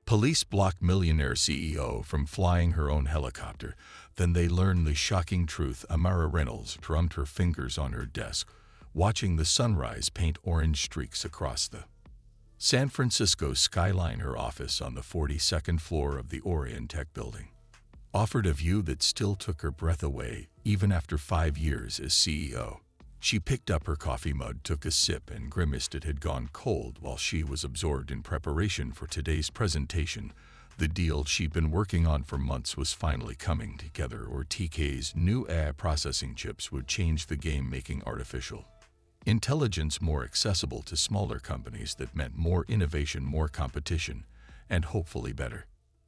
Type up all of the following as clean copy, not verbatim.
Police block Millionaire CEO from flying her own helicopter. Then they learn the shocking truth. Amara Reynolds drummed her fingers on her desk, watching the sunrise paint orange streaks across the San Francisco skyline. Her office on the 42nd floor of the Orion Tech building offered a view that still took her breath away, even after 5 years as CEO. She picked up her coffee mug, took a sip, and grimaced. It had gone cold while she was absorbed in preparation for today's presentation. The deal she'd been working on for months was finally coming together. TK's new AI processing chips would change the game, making artificial intelligence more accessible to smaller companies. That meant more innovation, more competition, and hopefully better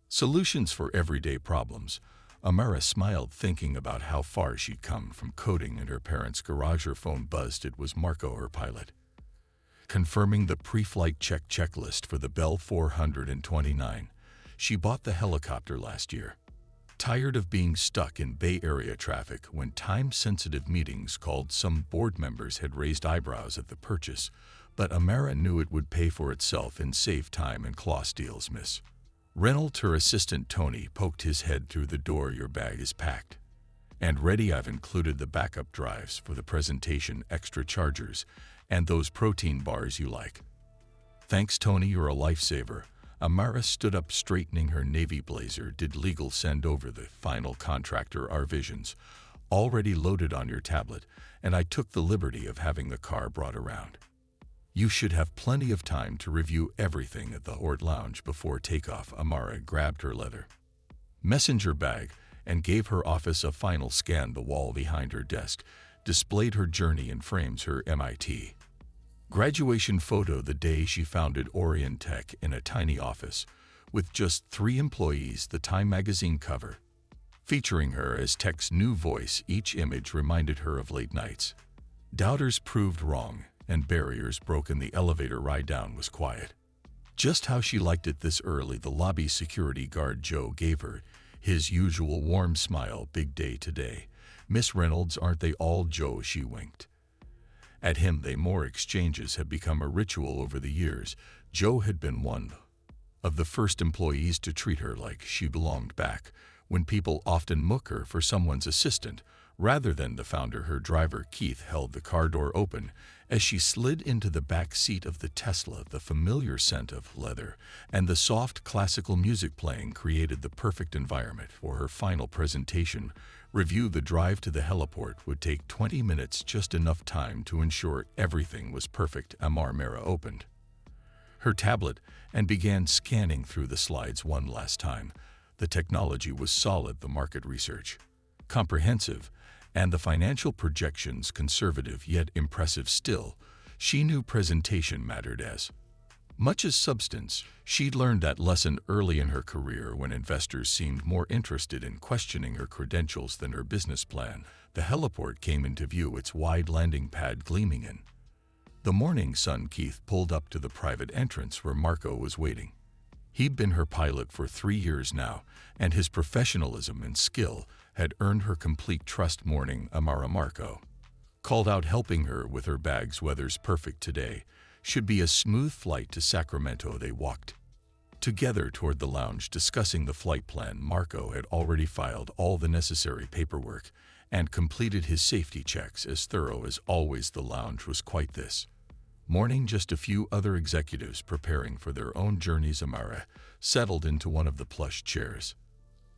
solutions for everyday problems. Amara smiled, thinking about how far she'd come from coding in her parents' garage. Her phone buzzed. It was Marco, her pilot, confirming the pre-flight checklist for the Bell 429. She bought the helicopter last year, tired of being stuck in Bay Area traffic when time-sensitive meetings called. Some board members had raised eyebrows at the purchase, but Amara knew it would pay for itself and save time and cost deals. Miss Reynolds, her assistant Tony, poked his head through the door. Your bag is packed and ready. I've included the backup drives for the presentation, extra chargers, and those protein bars you like. Thanks, Tony, you're a lifesaver. Amara stood up, straightening her navy blazer. Did legal send over the final contractor? Our visions already loaded on your tablet, and I took the liberty of having the car brought around. You should have plenty of time to review everything at the Hort Lounge before takeoff. Amara grabbed her leather messenger bag and gave her office a final scan. The wall behind her desk displayed her journey in frames, her MIT graduation photo, the day she founded Orion Tech, in a tiny office with just 3 employees. The Time magazine cover featuring her as Tech's new voice. Each image reminded her of late nights doubters proved wrong and barriers broken. The elevator ride down was quiet, just how she liked it this early. The lobby security guard Joe gave her his usual warm smile. Big day today, Miss Reynolds, aren't they all? Joe, she winked at him. More exchanges had become a ritual over the years. Joe had been one of the first employees to treat her like she belonged back when people often mock her for someone's assistant rather than the founder. Her driver Keith held the car door open as she slid into the back seat of the Tesla. The familiar scent of leather and the soft classical music playing created the perfect environment for her final presentation. Review. The drive to the heliport would take 20 minutes, just enough time to ensure everything was perfect. Amara opened her tablet and began scanning through the slides one last time. The technology was solid, the market research comprehensive, and the financial projections conservative yet impressive. Still, she knew presentation mattered as much as substance. She'd learned that lesson early in her career when investors seemed more interested in questioning her credentials than her business plan. The heliport came into view, its wide landing pad gleaming in the morning sun. Keith pulled up to the private entrance where Marco was waiting. He'd been her pilot for 3 years now, and his professionalism and skill had earned her complete trust. Morning, Amara. Marco called out, helping her with her bags. Weather's perfect today. Should be a smooth flight to Sacramento. They walked together toward the lounge, discussing the flight plan. Marco had already filed all the necessary paperwork and completed his safety checks as thorough as always. The lounge was quite this morning, just a few other executives preparing for their own journeys. Amara settled into one of the plush chairs,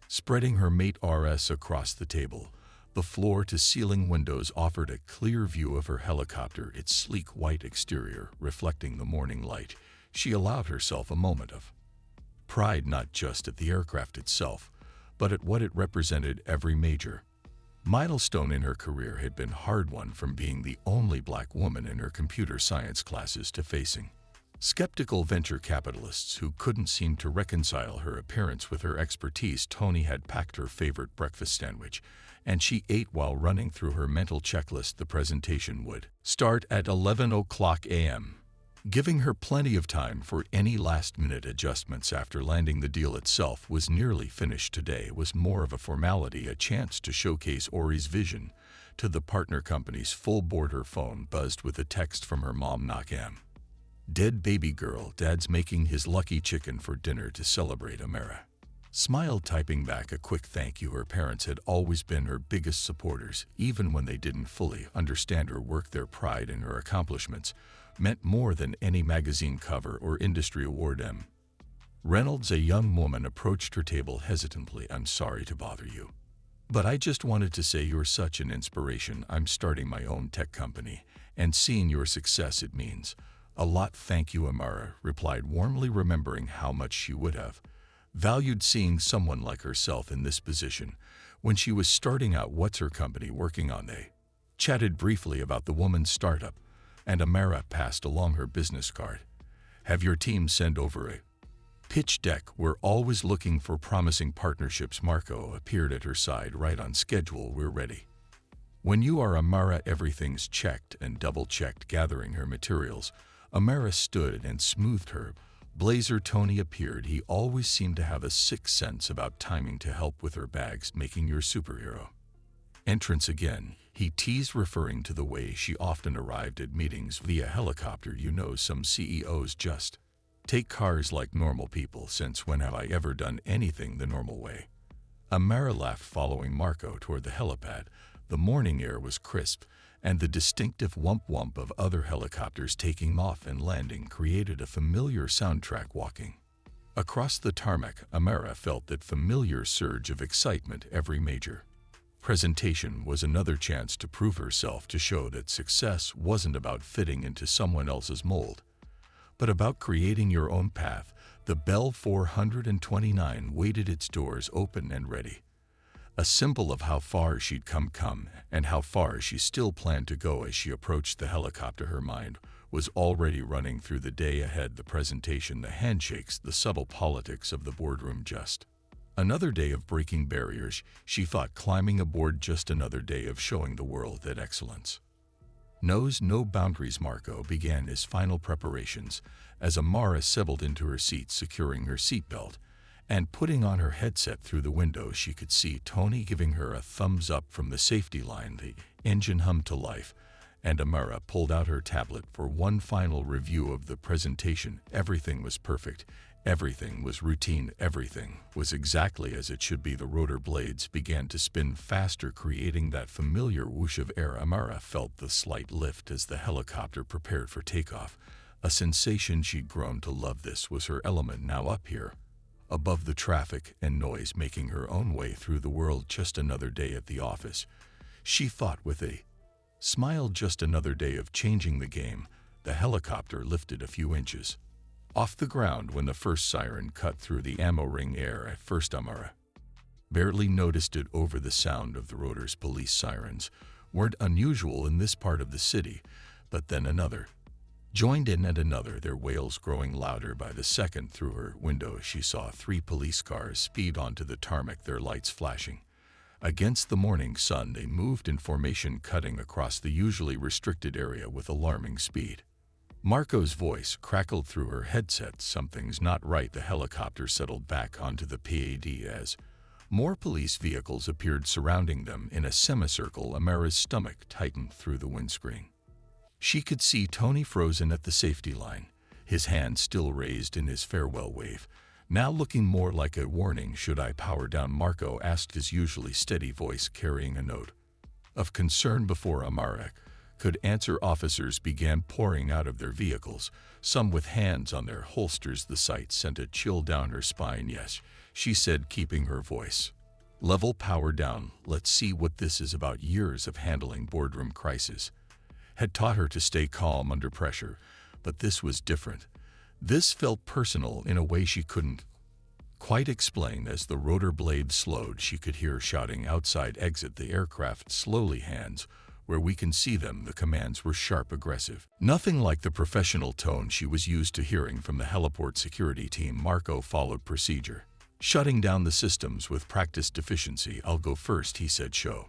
spreading her Mate RS across the table. The floor-to-ceiling windows offered a clear view of her helicopter, its sleek white exterior reflecting the morning light. She allowed herself a moment of pride, not just at the aircraft itself, but at what it represented. Every major milestone in her career had been hard-won, from being the only black woman in her computer science classes to facing skeptical venture capitalists who couldn't seem to reconcile her appearance with her expertise. Tony had packed her favorite breakfast sandwich, and she ate while running through her mental checklist. The presentation would start at 11 o'clock a.m., giving her plenty of time for any last-minute adjustments. After landing, the deal itself was nearly finished. Today was more of a formality, a chance to showcase Ori's vision to the partner companies. Full board. Her phone buzzed with a text from her mom. Knock. Dead baby girl, Dad's making his lucky chicken for dinner to celebrate Amara. Smiled, typing back a quick thank you. Her parents had always been her biggest supporters, even when they didn't fully understand her work. Their pride in her accomplishments meant more than any magazine cover or industry award. Reynolds, a young woman, approached her table hesitantly. I'm sorry to bother you, but I just wanted to say you're such an inspiration. I'm starting my own tech company, and seeing your success, it means a lot. Thank you, Amara replied warmly, remembering how much she would have valued seeing someone like herself in this position when she was starting out. What's her company working on? They chatted briefly about the woman's startup, and Amara passed along her business card. Have your team send over a pitch deck. We're always looking for promising partnerships. Marco appeared at her side. Right on schedule. We're ready when you are, Amara. Everything's checked and double-checked. Gathering her materials, Amara stood and smoothed her blazer. Tony appeared. He always seemed to have a sixth sense about timing to help with her bags. Making your superhero entrance again, he teased, referring to the way she often arrived at meetings via helicopter. You know, some CEOs just take cars like normal people. Since when have I ever done anything the normal way? Amara laughed, following Marco toward the helipad. The morning air was crisp, and the distinctive whump-whump of other helicopters taking off and landing created a familiar soundtrack. Walking across the tarmac, Amara felt that familiar surge of excitement. Every major presentation was another chance to prove herself, to show that success wasn't about fitting into someone else's mold, but about creating your own path. The Bell 429 waited, its doors open and ready, a symbol of how far she'd come and how far she still planned to go. As she approached the helicopter, her mind was already running through the day ahead, the presentation, the handshakes, the subtle politics of the boardroom. Just another day of breaking barriers, she thought, climbing aboard. Just another day of showing the world that excellence knows no boundaries. Marco began his final preparations as Amara settled into her seat, securing her seatbelt and putting on her headset. Through the window, she could see Tony giving her a thumbs up from the safety line. The engine hummed to life, and Amara pulled out her tablet for one final review of the presentation. Everything was perfect. Everything was routine. Everything was exactly as it should be. The rotor blades began to spin faster, creating that familiar whoosh of air. Amara felt the slight lift as the helicopter prepared for takeoff, a sensation she'd grown to love. This was her element now, up here, above the traffic and noise, making her own way through the world. Just another day at the office, she thought with a smile. Just another day of changing the game. The helicopter lifted a few inches off the ground when the first siren cut through the ammo ring air. At first, Amara barely noticed it. Over the sound of the rotors, police sirens weren't unusual in this part of the city, but then another joined in, and another, their wails growing louder by the second. Through her window, she saw 3 police cars speed onto the tarmac, their lights flashing against the morning sun. They moved in formation, cutting across the usually restricted area with alarming speed. Marco's voice crackled through her headset. Something's not right. The helicopter settled back onto the pad as more police vehicles appeared, surrounding them in a semicircle. Amara's stomach tightened through the windscreen. She could see Tony frozen at the safety line, his hand still raised in his farewell wave, now looking more like a warning. Should I power down? Marco asked, his usually steady voice carrying a note of concern. Before Amara could answer, officers began pouring out of their vehicles, some with hands on their holsters. The sight sent a chill down her spine. Yes, she said, keeping her voice level. Power down. Let's see what this is about. Years of handling boardroom crises had taught her to stay calm under pressure, but this was different. This felt personal in a way she couldn't quite explain. As the rotor blades slowed, she could hear shouting outside. Exit the aircraft slowly. Hands where we can see them. The commands were sharp, aggressive, nothing like the professional tone she was used to hearing from the heliport security team. Marco followed procedure, shutting down the systems with practiced efficiency. I'll go first, he said. Show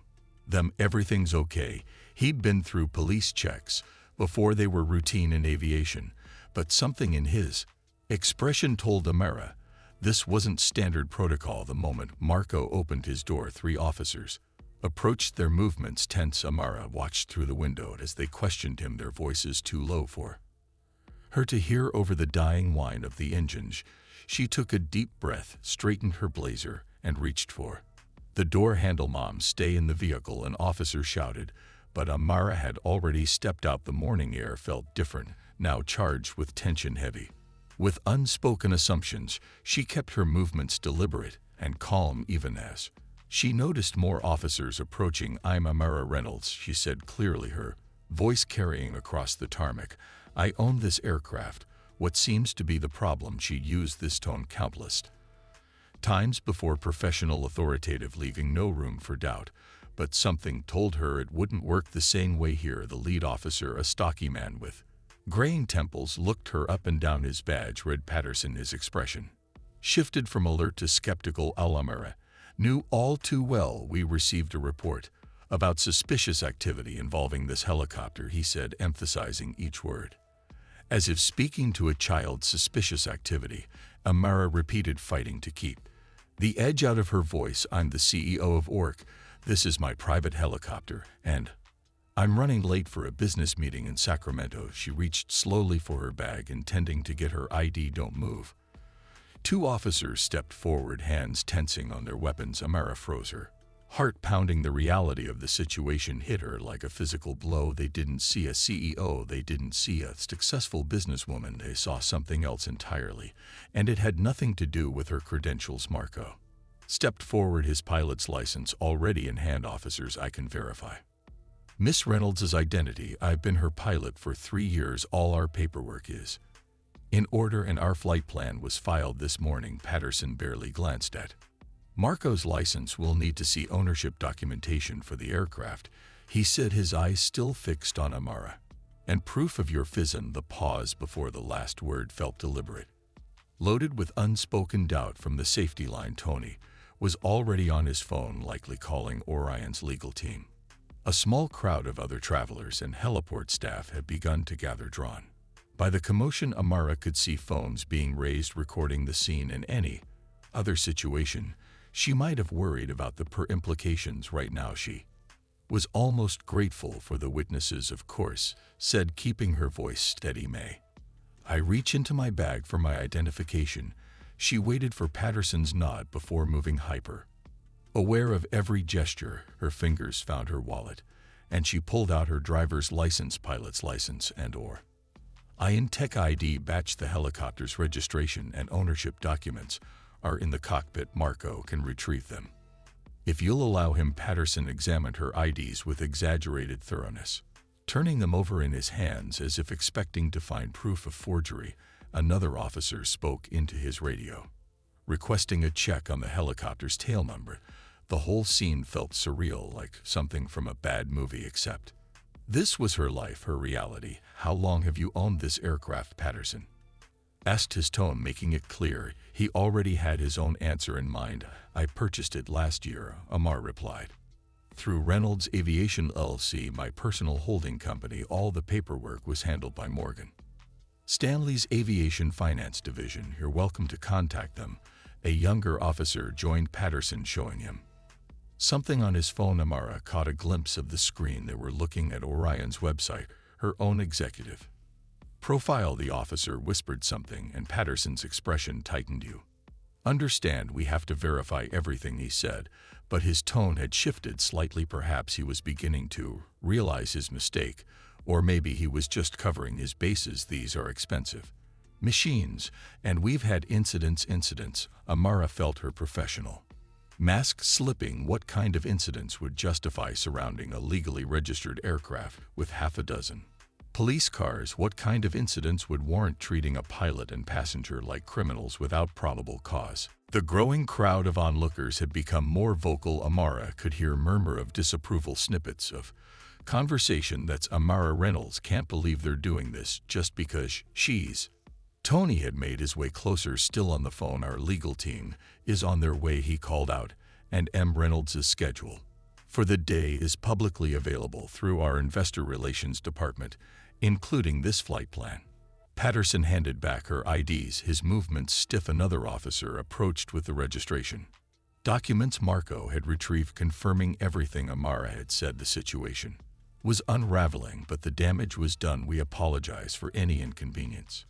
them everything's okay. He'd been through police checks before. They were routine in aviation, but something in his expression told Amara this wasn't standard protocol. The moment Marco opened his door, 3 officers approached, their movements tense. Amara watched through the window as they questioned him, their voices too low for her to hear over the dying whine of the engines. She took a deep breath, straightened her blazer, and reached for the door handle. "Mom, stay in the vehicle," an officer shouted, but Amara had already stepped out. The morning air felt different, now charged with tension, heavy with unspoken assumptions. She kept her movements deliberate and calm even as she noticed more officers approaching. "I'm Amara Reynolds," she said clearly, her voice carrying across the tarmac. "I own this aircraft." What seems to be the problem? She used this tone countless times before, professional, authoritative, leaving no room for doubt. But something told her it wouldn't work the same way here. The lead officer, a stocky man with graying temples, looked her up and down. His badge read Patterson. His expression shifted from alert to skeptical. Amara knew all too well. "We received a report about suspicious activity involving this helicopter," he said, emphasizing each word as if speaking to a child. "Suspicious activity," Amara repeated, fighting to keep the edge out of her voice. "I'm the CEO of ORC. This is my private helicopter, and I'm running late for a business meeting in Sacramento." She reached slowly for her bag, intending to get her ID. "Don't move." Two officers stepped forward, hands tensing on their weapons. Amara froze, her heart pounding. The reality of the situation hit her like a physical blow. They didn't see a CEO, they didn't see a successful businesswoman, they saw something else entirely, and it had nothing to do with her credentials. Marco stepped forward, his pilot's license already in hand. "Officers, I can verify Miss Reynolds' identity. I've been her pilot for 3 years. All our paperwork is in order and our flight plan was filed this morning." Patterson barely glanced at Marco's license. "We'll need to see ownership documentation for the aircraft," he said, his eyes still fixed on Amara. "And proof of your FISN." The pause before the last word felt deliberate, loaded with unspoken doubt. From the safety line, Tony was already on his phone, likely calling Orion's legal team. A small crowd of other travelers and heliport staff had begun to gather. Drawn by the commotion, Amara could see phones being raised, recording the scene. In any other situation, she might have worried about the implications. Right now, she was almost grateful for the witnesses. "Of course," said, keeping her voice steady. "May I reach into my bag for my identification?" She waited for Patterson's nod before moving. Hyper aware of every gesture, her fingers found her wallet, and she pulled out her driver's license, pilot's license, and/or Tech ID badge. "The helicopter's registration and ownership documents are in the cockpit. Marco can retrieve them if you'll allow him." Patterson examined her IDs with exaggerated thoroughness, turning them over in his hands as if expecting to find proof of forgery. Another officer spoke into his radio, requesting a check on the helicopter's tail number. The whole scene felt surreal, like something from a bad movie, except this was her life, her reality. "How long have you owned this aircraft?" Patterson asked, his tone making it clear he already had his own answer in mind. "I purchased it last year," Amar replied, "through Reynolds Aviation LLC, my personal holding company. All the paperwork was handled by Morgan Stanley's Aviation Finance Division. You're welcome to contact them." A younger officer joined Patterson, showing him something on his phone. Amara caught a glimpse of the screen. They were looking at Orion's website, her own executive profile. The officer whispered something, and Patterson's expression tightened. "You understand, we have to verify everything," he said, but his tone had shifted slightly. Perhaps he was beginning to realize his mistake, or maybe he was just covering his bases. "These are expensive machines, and we've had incidents." Amara felt her professional mask slipping. What kind of incidents would justify surrounding a legally registered aircraft with half a dozen police cars? What kind of incidents would warrant treating a pilot and passenger like criminals without probable cause? The growing crowd of onlookers had become more vocal. Amara could hear murmur of disapproval, snippets of conversation. "That's Amara Reynolds. Can't believe they're doing this just because she's..." Tony had made his way closer, still on the phone. "Our legal team is on their way," he called out, "and M. Reynolds' schedule for the day is publicly available through our investor relations department, including this flight plan." Patterson handed back her IDs, his movements stiff. Another officer approached with the registration documents Marco had retrieved, confirming everything Amara had said. The situation was unraveling, but the damage was done. We apologize for any inconvenience.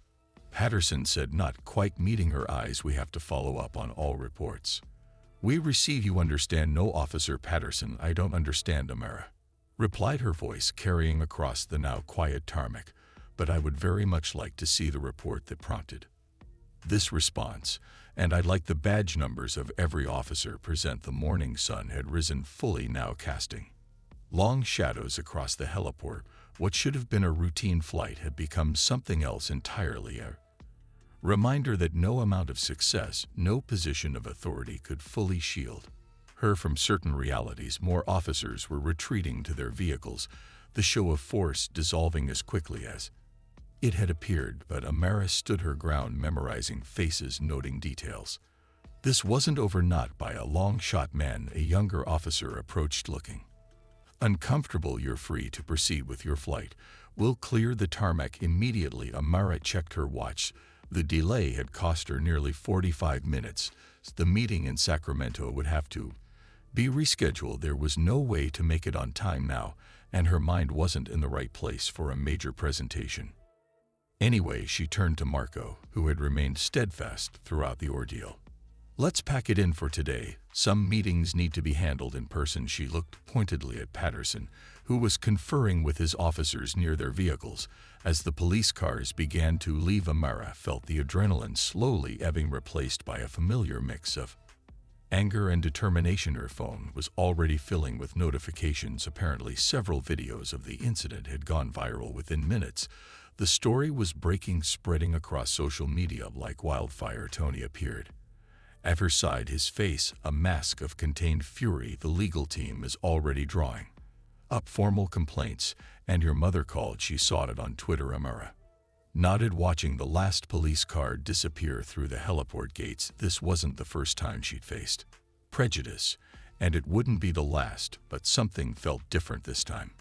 Patterson said, not quite meeting her eyes. We have to follow up on all reports. We receive. You understand? No, Officer Patterson, I don't understand, Amara replied, her voice carrying across the now quiet tarmac, but I would very much like to see the report that prompted this response, and I'd like the badge numbers of every officer present. The morning sun had risen fully, now casting long shadows across the heliport. What should have been a routine flight had become something else entirely, a reminder that no amount of success, no position of authority could fully shield her from certain realities. More officers were retreating to their vehicles, the show of force dissolving as quickly as it had appeared, but Amara stood her ground, memorizing faces, noting details. This wasn't over. Not by a long shot. Man, a younger officer approached, looking uncomfortable. You're free to proceed with your flight. We'll clear the tarmac immediately. Amara checked her watch. The delay had cost her nearly 45 minutes. The meeting in Sacramento would have to be rescheduled. There was no way to make it on time now, and her mind wasn't in the right place for a major presentation. Anyway, she turned to Marco, who had remained steadfast throughout the ordeal. Let's pack it in for today. Some meetings need to be handled in person. She looked pointedly at Patterson, who was conferring with his officers near their vehicles. As the police cars began to leave, Amara felt the adrenaline slowly ebbing, replaced by a familiar mix of anger and determination. Her phone was already filling with notifications. Apparently, several videos of the incident had gone viral within minutes. The story was breaking, spreading across social media like wildfire. Tony appeared at her side, his face a mask of contained fury. The legal team is already drawing up formal complaints, and your mother called. She saw it on Twitter. Amara nodded, watching the last police car disappear through the heliport gates. This wasn't the first time she'd faced prejudice, and it wouldn't be the last, but something felt different this time.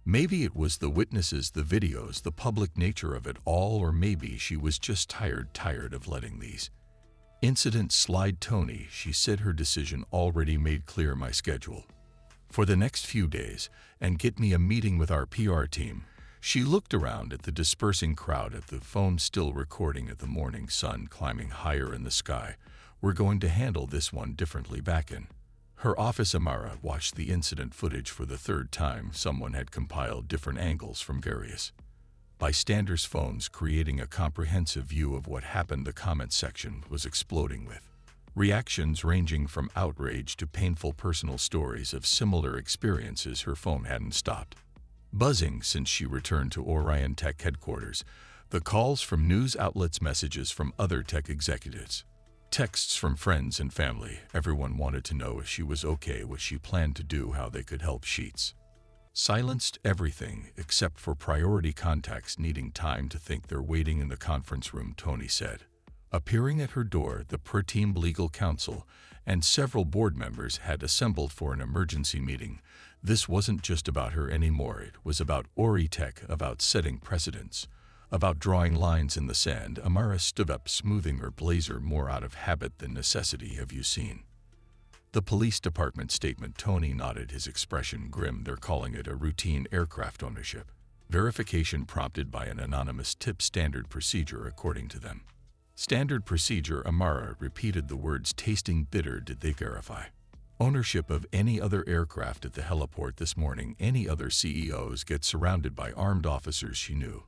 Maybe it was the witnesses, the videos, the public nature of it all, or maybe she was just tired of letting these incidents slide. Tony, she said, her decision already made clear. My schedule for the next few days, and get me a meeting with our PR team. She looked around at the dispersing crowd, at the phone still recording, at the morning sun climbing higher in the sky. We're going to handle this one differently. Back in her office, Amara watched the incident footage for the third time. Someone had compiled different angles from various bystanders' phones, creating a comprehensive view of what happened. The comment section was exploding with reactions ranging from outrage to painful personal stories of similar experiences. Her phone hadn't stopped buzzing since she returned to Orion Tech headquarters. The calls from news outlets, messages from other tech executives, texts from friends and family. Everyone wanted to know if she was okay, what she planned to do, how they could help. Sheets silenced everything except for priority contacts needing time to think. They're waiting in the conference room, Tony said. Appearing at her door, the per-team legal counsel and several board members had assembled for an emergency meeting. This wasn't just about her anymore. It was about Ori Tech, about setting precedents, about drawing lines in the sand. Amara stood up, smoothing her blazer more out of habit than necessity. Have you seen the police department statement? Tony nodded, his expression grim. They're calling it a routine aircraft ownership verification prompted by an anonymous tip. Standard procedure, according to them. Standard procedure, Amara repeated the words, tasting bitter. Did they verify ownership of any other aircraft at the heliport this morning? Any other CEOs get surrounded by armed officers? She knew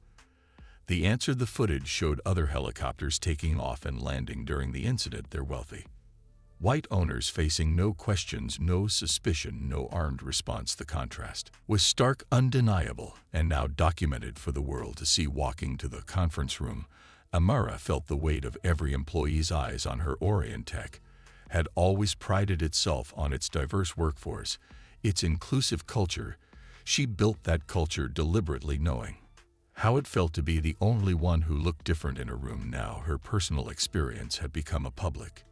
the answer. The footage showed other helicopters taking off and landing during the incident. They're wealthy white owners facing no questions, no suspicion, no armed response. The contrast was stark, undeniable, and now documented for the world to see. Walking to the conference room, Amara felt the weight of every employee's eyes on her. Orion Tech had always prided itself on its diverse workforce, its inclusive culture. She built that culture deliberately, knowing how it felt to be the only one who looked different in a room. Now her personal experience had become a public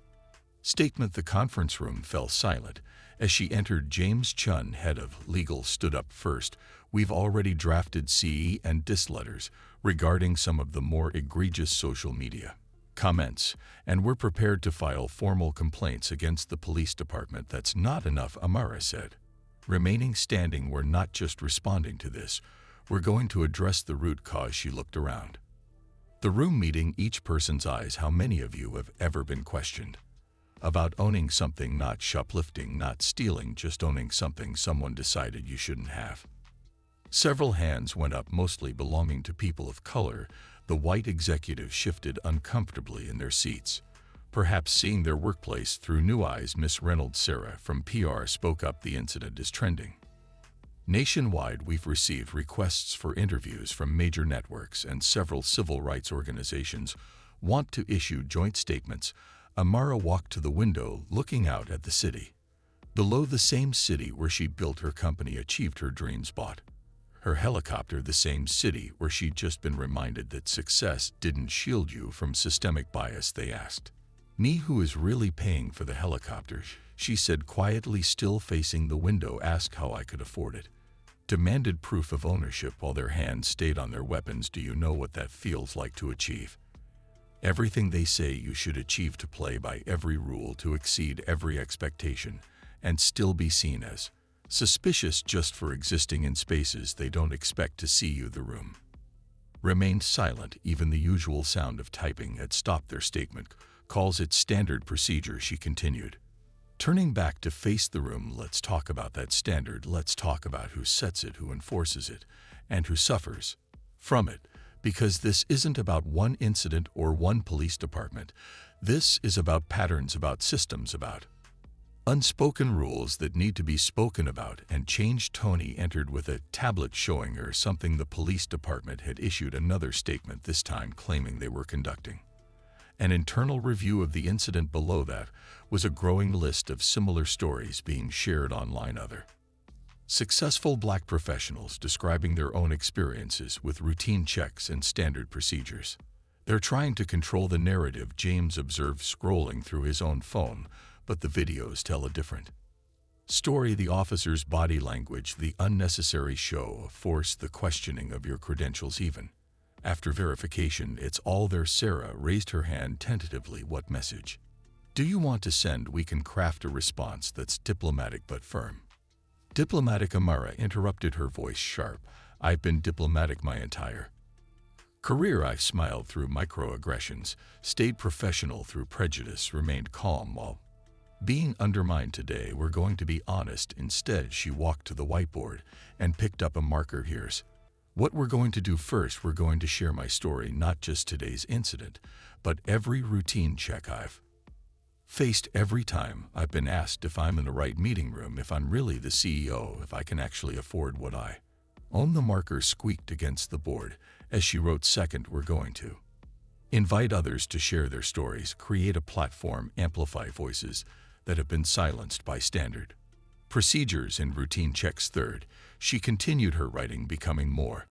statement. The conference room fell silent as she entered. James Chun, head of legal, stood up first. We've already drafted CE and DIS letters regarding some of the more egregious social media comments, and we're prepared to file formal complaints against the police department. That's not enough, Amara said. Remaining standing, we're not just responding to this. We're going to address the root cause. She looked around the room, meeting each person's eyes. How many of you have ever been questioned about owning something, not shoplifting, not stealing, just owning something someone decided you shouldn't have? Several hands went up, mostly belonging to people of color. The white executives shifted uncomfortably in their seats, perhaps seeing their workplace through new eyes. Miss Reynolds, Sarah from PR, spoke up. The incident is trending nationwide. We've received requests for interviews from major networks, and several civil rights organizations want to issue joint statements. Amara walked to the window, looking out at the city below, the same city where she built her company, achieved her dreams, bought her helicopter, the same city where she'd just been reminded that success didn't shield you from systemic bias. They asked me who is really paying for the helicopter, she said quietly, still facing the window. Asked how I could afford it. Demanded proof of ownership while their hands stayed on their weapons. Do you know what that feels like to achieve everything they say you should achieve, to play by every rule, to exceed every expectation, and still be seen as suspicious just for existing in spaces they don't expect to see you? The room remained silent. Even the usual sound of typing had stopped. Their statement calls it standard procedure. She continued, turning back to face the room. Let's talk about that standard. Let's talk about who sets it, who enforces it, and who suffers from it. Because this isn't about one incident or one police department. This is about patterns, about systems, about unspoken rules that need to be spoken about and changed. Tony entered with a tablet showing her something the police department had issued. Another statement, this time claiming they were conducting an internal review of the incident. Below that was a growing list of similar stories being shared online. Other successful Black professionals describing their own experiences with routine checks and standard procedures. They're trying to control the narrative, James observed, scrolling through his own phone, but the videos tell a different story. The officer's body language, the unnecessary show of force, the questioning of your credentials. Even after verification, it's all there. Sarah raised her hand tentatively. What message do you want to send? We can craft a response that's diplomatic but firm. Diplomatic? Amara interrupted, her voice sharp. I've been diplomatic my entire career. I've smiled through microaggressions, stayed professional through prejudice, remained calm while being undermined. Today we're going to be honest instead. She walked to the whiteboard and picked up a marker. Here's what we're going to do. First, we're going to share my story, not just today's incident, but every routine check I've faced, every time I've been asked if I'm in the right meeting room, if I'm really the CEO, if I can actually afford what I own. The marker squeaked against the board as she wrote. Second, we're going to invite others to share their stories, create a platform, amplify voices that have been silenced by standard procedures and routine checks. Third, she continued her writing, becoming more